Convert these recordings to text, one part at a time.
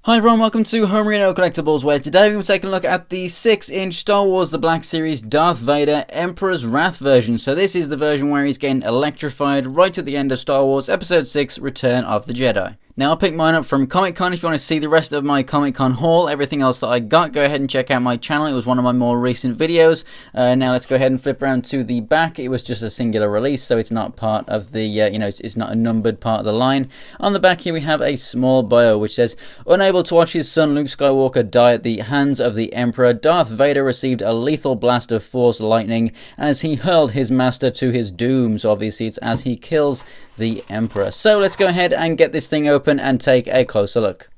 Hi everyone, welcome to Homerino Collectibles, where today we're taking a look at the 6-inch Star Wars The Black Series Darth Vader Emperor's Wrath version. So this is the version where he's getting electrified right at the end of Star Wars Episode 6 Return of the Jedi. Now, I picked mine up from Comic-Con. If you want to see the rest of my Comic-Con haul, everything else that I got, go ahead and check out my channel. It was one of my more recent videos. Now, let's go ahead and flip around to the back. It was just a singular release, so it's not part of the, it's not a numbered part of the line. On the back here, we have a small bio, which says, unable to watch his son Luke Skywalker die at the hands of the Emperor, Darth Vader received a lethal blast of Force lightning as he hurled his master to his doom. So obviously, it's as he kills the Emperor. So let's go ahead and get this thing open and take a closer look.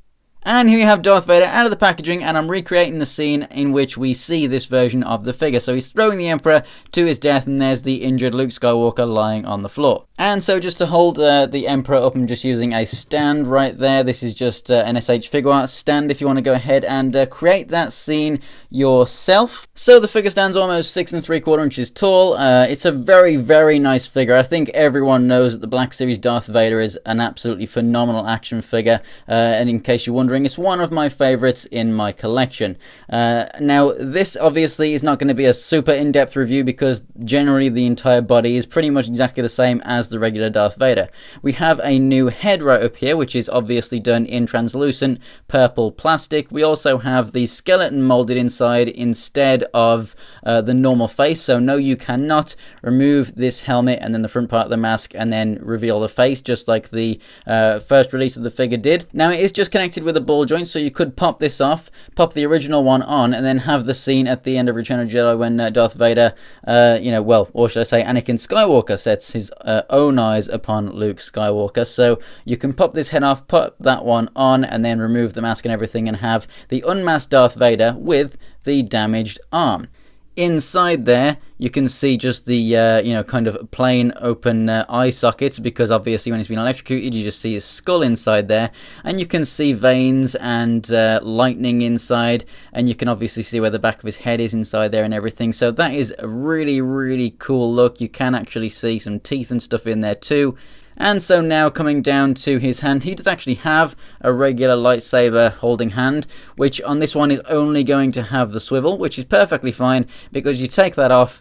And here we have Darth Vader out of the packaging, and I'm recreating the scene in which we see this version of the figure. So he's throwing the Emperor to his death, and there's the injured Luke Skywalker lying on the floor. And so just to hold the Emperor up, I'm just using a stand right there. This is just an SH Figure Art stand if you want to go ahead and create that scene yourself. So the figure stands almost 6 3/4 inches tall. It's a very, very nice figure. I think everyone knows that the Black Series Darth Vader is an absolutely phenomenal action figure. And in case you're wondering, it's one of my favorites in my collection. Now, this obviously is not going to be a super in-depth review because generally the entire body is pretty much exactly the same as the regular Darth Vader. We have a new head right up here, which is obviously done in translucent purple plastic. We also have the skeleton molded inside instead of the normal face. So no, you cannot remove this helmet and then the front part of the mask and then reveal the face, just like the first release of the figure did. Now, it is just connected with a ball joint, so you could pop this off, pop the original one on, and then have the scene at the end of Return of the Jedi when Darth Vader, or should I say Anakin Skywalker sets his own eyes upon Luke Skywalker. So you can pop this head off, put that one on, and then remove the mask and everything, and have the unmasked Darth Vader with the damaged arm. Inside there, you can see just the, kind of plain open eye sockets, because obviously when he's been electrocuted, you just see his skull inside there. And you can see veins and lightning inside, and you can obviously see where the back of his head is inside there and everything. So that is a really, really cool look. You can actually see some teeth and stuff in there too. And so now coming down to his hand, he does actually have a regular lightsaber holding hand, which on this one is only going to have the swivel, which is perfectly fine because you take that off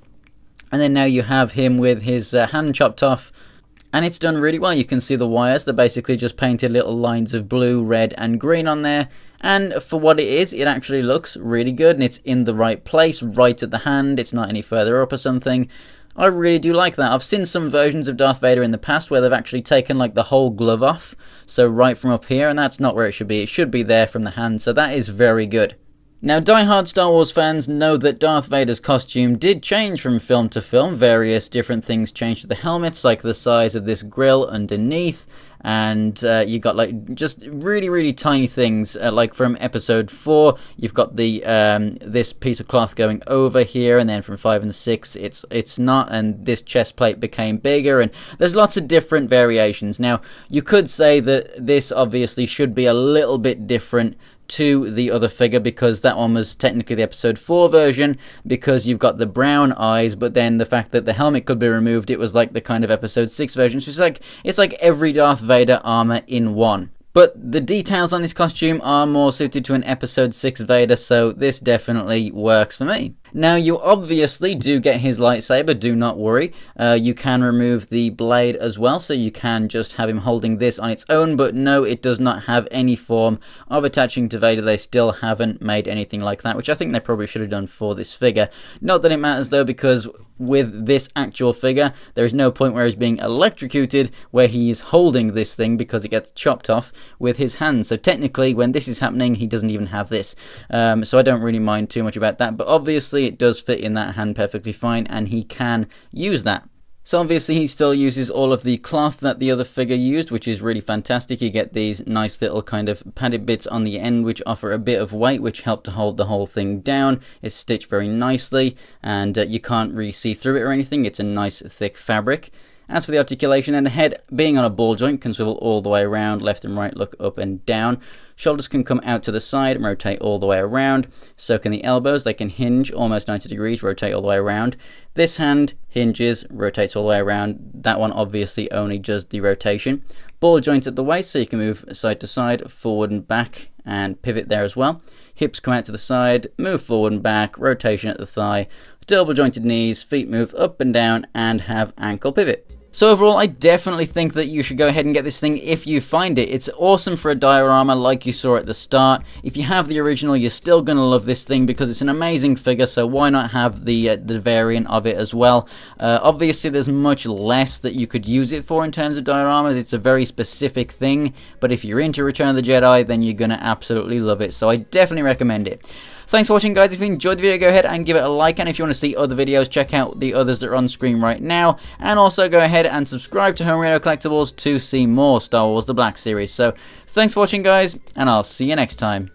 and then now you have him with his hand chopped off. And it's done really well. You can see the wires. They're basically just painted little lines of blue, red and green on there. And for what it is, it actually looks really good and it's in the right place, right at the hand. It's not any further up or something. I really do like that. I've seen some versions of Darth Vader in the past where they've actually taken like the whole glove off, so right from up here, and that's not where it should be. It should be there from the hand, so that is very good. Now, die-hard Star Wars fans know that Darth Vader's costume did change from film to film. Various different things changed to the helmets, like the size of this grill underneath, and you got like just really, really tiny things. Like from Episode 4, you've got the this piece of cloth going over here, and then from 5 and 6, it's not, and this chest plate became bigger, and there's lots of different variations. Now, you could say that this obviously should be a little bit different to the other figure because that one was technically the Episode 4 version, because you've got the brown eyes, but then the fact that the helmet could be removed, it was like the kind of Episode 6 version. So it's like every Darth Vader armor in one. But the details on this costume are more suited to an Episode 6 Vader, so this definitely works for me. Now, you obviously do get his lightsaber, do not worry. You can remove the blade as well, so you can just have him holding this on its own, but no, it does not have any form of attaching to Vader. They still haven't made anything like that, which I think they probably should have done for this figure. Not that it matters though, because with this actual figure, there is no point where he's being electrocuted where he is holding this thing because it gets chopped off with his hands. So technically, when this is happening, he doesn't even have this. So I don't really mind too much about that, but obviously it does fit in that hand perfectly fine, and he can use that. So obviously he still uses all of the cloth that the other figure used, which is really fantastic. You get these nice little kind of padded bits on the end which offer a bit of weight, which help to hold the whole thing down. It's stitched very nicely, and you can't really see through it or anything. It's a nice thick fabric. As for the articulation, and the head being on a ball joint can swivel all the way around, left and right, look up and down. Shoulders can come out to the side and rotate all the way around. So can the elbows. They can hinge almost 90 degrees, rotate all the way around. This hand hinges, rotates all the way around. That one obviously only does the rotation. Ball joint at the waist, so you can move side to side, forward and back, and pivot there as well. Hips come out to the side, move forward and back, rotation at the thigh, double jointed knees, feet move up and down, and have ankle pivot. So overall, I definitely think that you should go ahead and get this thing if you find it. It's awesome for a diorama like you saw at the start. If you have the original, you're still going to love this thing because it's an amazing figure, so why not have the variant of it as well? Obviously, there's much less that you could use it for in terms of dioramas. It's a very specific thing, but if you're into Return of the Jedi, then you're going to absolutely love it, so I definitely recommend it. Thanks for watching, guys. If you enjoyed the video, go ahead and give it a like, and if you want to see other videos, check out the others that are on screen right now, and also go ahead and subscribe to Homerino Collectibles to see more Star Wars The Black Series. So, thanks for watching, guys, and I'll see you next time.